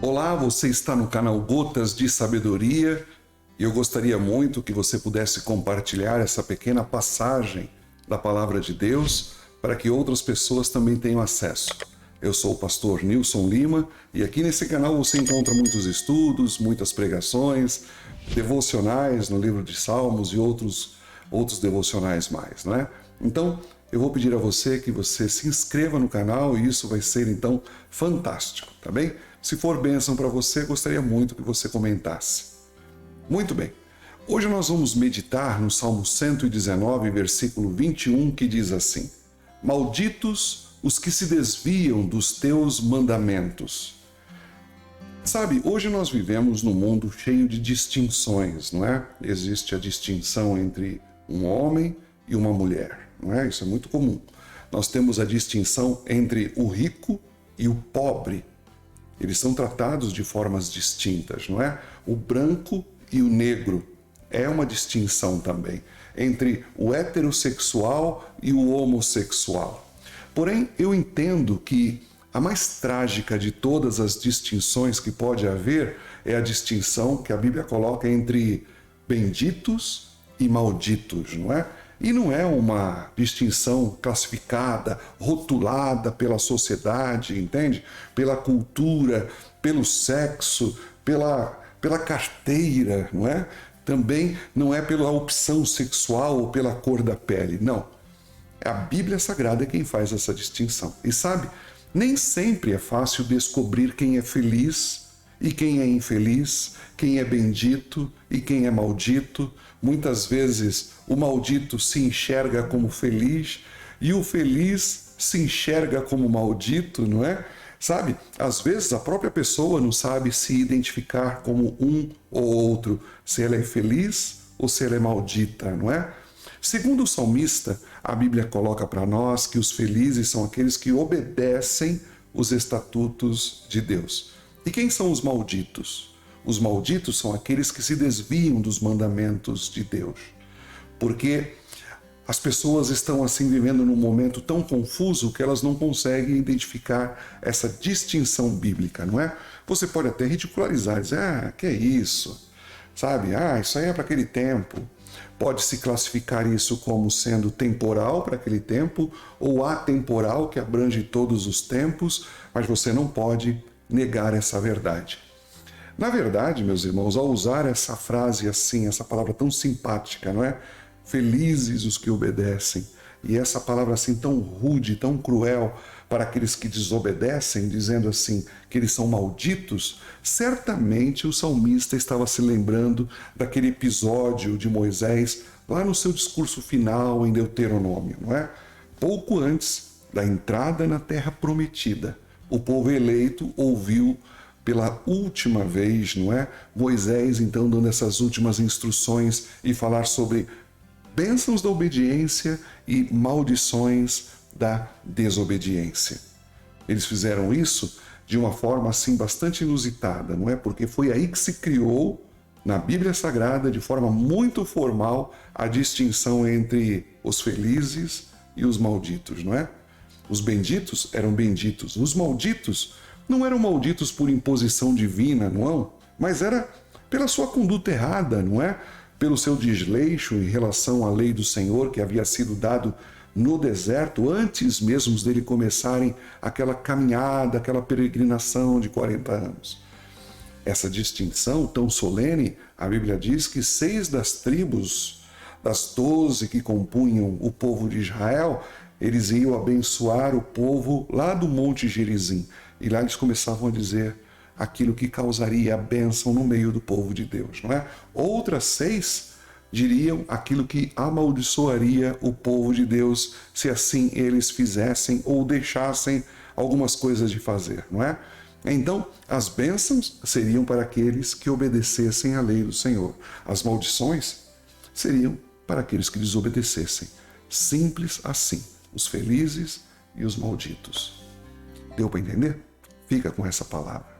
Olá, você está no canal Gotas de Sabedoria e eu gostaria muito que você pudesse compartilhar essa pequena passagem da Palavra de Deus para que outras pessoas também tenham acesso. Eu sou o pastor Nilson Lima e aqui nesse canal você encontra muitos estudos, muitas pregações, devocionais no livro de Salmos e outros devocionais mais, né? Então, eu vou pedir a você que você se inscreva no canal e isso vai ser então fantástico, tá bem? Se for bênção para você, gostaria muito que você comentasse. Muito bem. Hoje nós vamos meditar no Salmo 119, versículo 21, que diz assim: Malditos os que se desviam dos teus mandamentos. Sabe, hoje nós vivemos num mundo cheio de distinções, não é? Existe a distinção entre um homem e uma mulher, não é? Isso é muito comum. Nós temos a distinção entre o rico e o pobre. Eles são tratados de formas distintas, não é? O branco e o negro é uma distinção também entre o heterossexual e o homossexual. Porém, eu entendo que a mais trágica de todas as distinções que pode haver é a distinção que a Bíblia coloca entre benditos e malditos, não é? E não é uma distinção classificada, rotulada pela sociedade, entende? Pela cultura, pelo sexo, pela carteira, não é? Também não é pela opção sexual ou pela cor da pele, não. A Bíblia Sagrada é quem faz essa distinção. E sabe, nem sempre é fácil descobrir quem é feliz e quem é infeliz, quem é bendito e quem é maldito. Muitas vezes o maldito se enxerga como feliz e o feliz se enxerga como maldito, não é? Sabe, às vezes a própria pessoa não sabe se identificar como um ou outro, se ela é feliz ou se ela é maldita, não é? Segundo o salmista, a Bíblia coloca para nós que os felizes são aqueles que obedecem os estatutos de Deus. E quem são os malditos? Os malditos são aqueles que se desviam dos mandamentos de Deus. Porque as pessoas estão assim vivendo num momento tão confuso que elas não conseguem identificar essa distinção bíblica, não é? Você pode até ridicularizar, dizer, que é isso? Sabe, isso aí é para aquele tempo. Pode-se classificar isso como sendo temporal para aquele tempo ou atemporal, que abrange todos os tempos, mas você não pode negar essa verdade. Na verdade, meus irmãos, ao usar essa frase assim, essa palavra tão simpática, não é? Felizes os que obedecem, e essa palavra assim tão rude, tão cruel para aqueles que desobedecem, dizendo assim que eles são malditos, certamente o salmista estava se lembrando daquele episódio de Moisés lá no seu discurso final em Deuteronômio, não é? Pouco antes da entrada na terra prometida, o povo eleito ouviu pela última vez, não é? Moisés então dando essas últimas instruções e falar sobre bênçãos da obediência e maldições da desobediência. Eles fizeram isso de uma forma assim bastante inusitada, não é? Porque foi aí que se criou na Bíblia Sagrada, de forma muito formal, a distinção entre os felizes e os malditos, não é? Os benditos eram benditos, os malditos não eram malditos por imposição divina, não, mas era pela sua conduta errada, não é? Pelo seu desleixo em relação à lei do Senhor que havia sido dado no deserto, antes mesmo dele começarem aquela caminhada, aquela peregrinação de 40 anos. Essa distinção tão solene, a Bíblia diz que 6 das tribos, das 12 que compunham o povo de Israel, eles iam abençoar o povo lá do Monte Gerizim. E lá eles começavam a dizer aquilo que causaria a bênção no meio do povo de Deus, não é? Outras 6 diriam aquilo que amaldiçoaria o povo de Deus se assim eles fizessem ou deixassem algumas coisas de fazer, não é? Então, as bênçãos seriam para aqueles que obedecessem à lei do Senhor. As maldições seriam para aqueles que desobedecessem. Simples assim, os felizes e os malditos. Deu para entender? Fica com essa palavra.